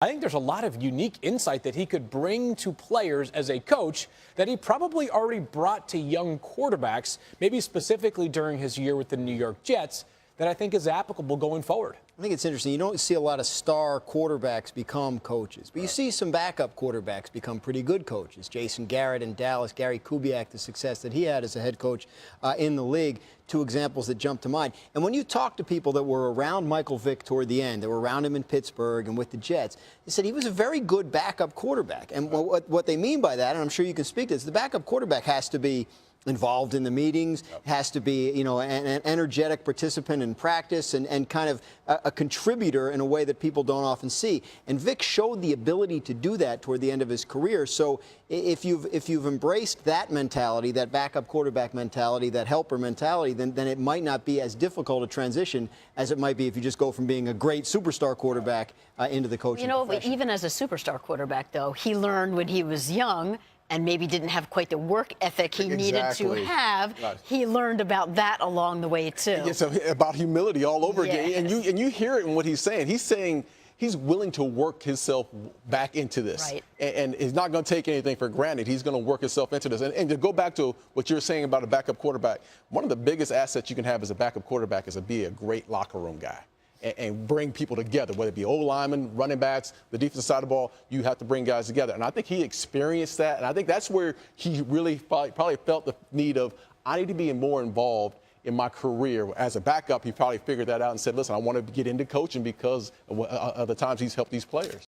I think there's a lot of unique insight that he could bring to players as a coach that he probably already brought to young quarterbacks, maybe specifically during his year with the New York Jets, that I think is applicable going forward. I think it's interesting. You don't see a lot of star quarterbacks become coaches, but you see some backup quarterbacks become pretty good coaches. Jason Garrett in Dallas, Gary Kubiak, the success that he had as a head coach in the league, two examples that jump to mind. And when you talk to people that were around Michael Vick toward the end, that were around him in Pittsburgh and with the Jets, they said he was a very good backup quarterback. And what they mean by that, and I'm sure you can speak to this, the backup quarterback has to be involved in the meetings, has to be, an energetic participant in practice and kind of a contributor in a way that people don't often see. And Vick showed the ability to do that toward the end of his career. So if you've embraced that mentality, that backup quarterback mentality, that helper mentality, then it might not be as difficult a transition as it might be if you just go from being a great superstar quarterback into the coaching profession. Even as a superstar quarterback, though, he learned when he was young and maybe didn't have quite the work ethic he needed to have. Right. He learned about that along the way, too. Yeah, so about humility all over again. And you hear it in what he's saying. He's saying he's willing to work himself back into this. Right. And he's not going to take anything for granted. He's going to work himself into this. And to go back to what you're saying about a backup quarterback, one of the biggest assets you can have as a backup quarterback is to be a great locker room guy. And bring people together, whether it be O-linemen, running backs, the defensive side of the ball, you have to bring guys together. And I think he experienced that, and I think that's where he really probably felt the need of, I need to be more involved in my career. As a backup, he probably figured that out and said, listen, I want to get into coaching because of the times he's helped these players.